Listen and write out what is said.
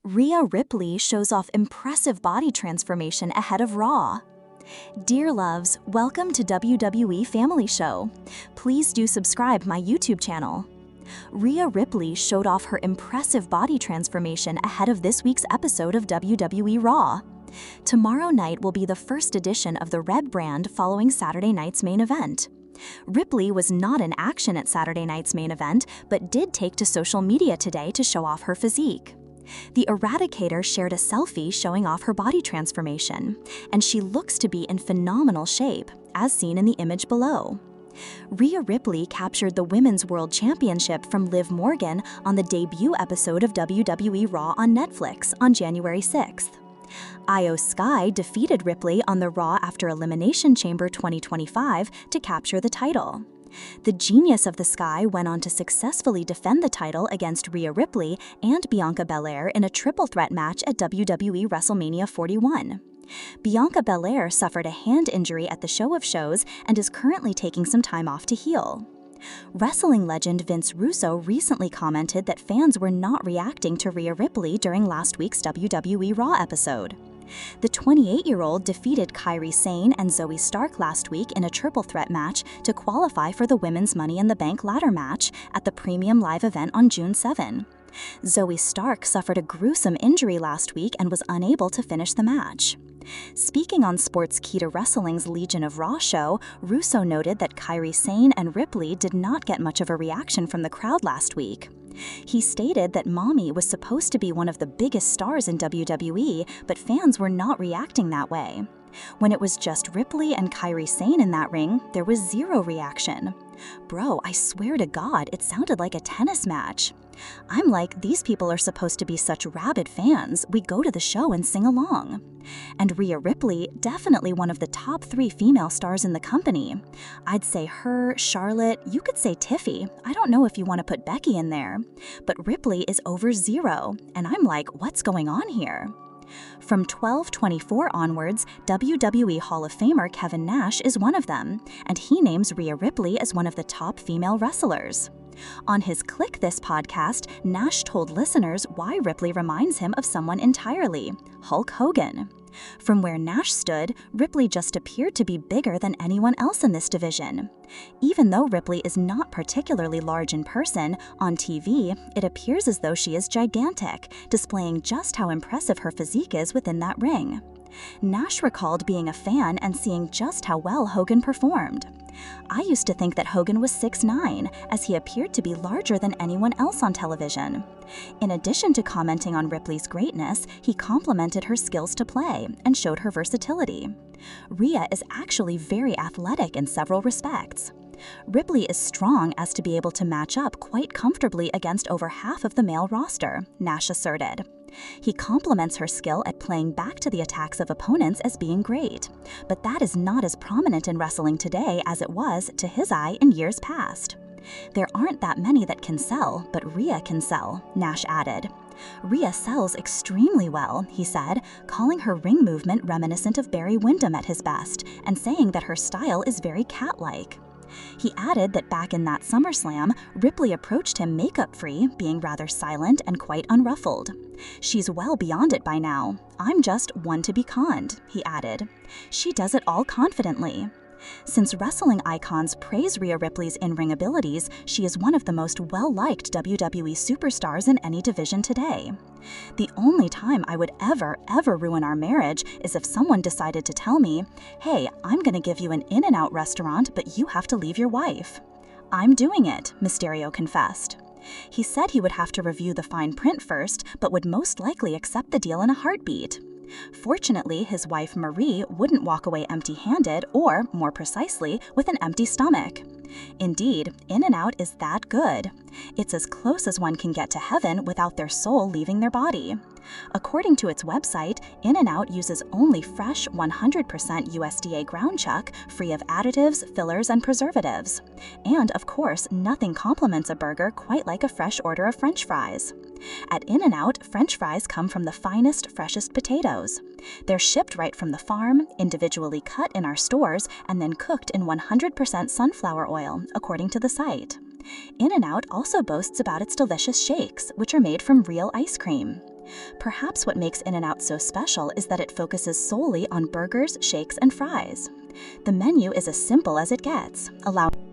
Rhea Ripley shows off impressive body transformation ahead of Raw. Dear loves, welcome to WWE Family Show. Please do subscribe my YouTube channel. Rhea Ripley showed off her impressive body transformation ahead of this week's episode of WWE Raw. Tomorrow night will be the first edition of the Red brand following Saturday night's main event. Ripley was not in action at Saturday night's main event, but did take to social media today to show off her physique. The Eradicator shared a selfie showing off her body transformation, and she looks to be in phenomenal shape, as seen in the image below. Rhea Ripley captured the Women's World Championship from Liv Morgan on the debut episode of WWE Raw on Netflix on January 6th. Io Sky defeated Ripley on the Raw After Elimination Chamber 2025 to capture the title. The Genius of the Sky went on to successfully defend the title against Rhea Ripley and Bianca Belair in a triple threat match at WWE WrestleMania 41. Bianca Belair suffered a hand injury at the Show of Shows and is currently taking some time off to heal. Wrestling legend Vince Russo recently commented that fans were not reacting to Rhea Ripley during last week's WWE Raw episode. The 28-year-old defeated Kairi Sane and Zoe Stark last week in a triple threat match to qualify for the Women's Money in the Bank ladder match at the Premium Live event on June 7. Zoe Stark suffered a gruesome injury last week and was unable to finish the match. Speaking on Sports Keto Wrestling's Legion of Raw show, Russo noted that Kairi Sane and Ripley did not get much of a reaction from the crowd last week. He stated that Mommy was supposed to be one of the biggest stars in WWE, but fans were not reacting that way. When it was just Ripley and Kairi Sane in that ring, there was zero reaction. Bro, I swear to God, it sounded like a tennis match. I'm like, these people are supposed to be such rabid fans, we go to the show and sing along. And Rhea Ripley, definitely one of the top 3 female stars in the company. I'd say her, Charlotte, you could say Tiffy. I don't know if you want to put Becky in there. But Ripley is over 0, and I'm like, what's going on here? From 12/24 onwards, WWE Hall of Famer Kevin Nash is one of them, and he names Rhea Ripley as one of the top female wrestlers. On his Click This podcast, Nash told listeners why Ripley reminds him of someone entirely, Hulk Hogan. From where Nash stood, Ripley just appeared to be bigger than anyone else in this division. Even though Ripley is not particularly large in person, on TV, it appears as though she is gigantic, displaying just how impressive her physique is within that ring. Nash recalled being a fan and seeing just how well Hogan performed. I used to think that Hogan was 6'9", as he appeared to be larger than anyone else on television. In addition to commenting on Ripley's greatness, he complimented her skills to play and showed her versatility. Rhea is actually very athletic in several respects. Ripley is strong as to be able to match up quite comfortably against over half of the male roster, Nash asserted. He compliments her skill at playing back to the attacks of opponents as being great, but that is not as prominent in wrestling today as it was, to his eye, in years past. There aren't that many that can sell, but Rhea can sell, Nash added. Rhea sells extremely well, he said, calling her ring movement reminiscent of Barry Windham at his best, and saying that her style is very cat-like. He added that back in that SummerSlam, Ripley approached him makeup-free, being rather silent and quite unruffled. She's well beyond it by now. I'm just one to be conned, he added. She does it all confidently. Since wrestling icons praise Rhea Ripley's in-ring abilities, she is one of the most well-liked WWE superstars in any division today. The only time I would ever ruin our marriage is if someone decided to tell me, hey, I'm gonna give you an In-N-Out restaurant, but you have to leave your wife. I'm doing it, Mysterio confessed. He said he would have to review the fine print first, but would most likely accept the deal in a heartbeat. Fortunately, his wife Marie wouldn't walk away empty-handed or, more precisely, with an empty stomach. Indeed, In-N-Out is that good. It's as close as one can get to heaven without their soul leaving their body. According to its website, In-N-Out uses only fresh 100% USDA ground chuck, free of additives, fillers, and preservatives. And, of course, nothing complements a burger quite like a fresh order of French fries. At In-N-Out, French fries come from the finest, freshest potatoes. They're shipped right from the farm, individually cut in our stores, and then cooked in 100% sunflower oil, according to the site. In-N-Out also boasts about its delicious shakes, which are made from real ice cream. Perhaps what makes In-N-Out so special is that it focuses solely on burgers, shakes, and fries. The menu is as simple as it gets, allowing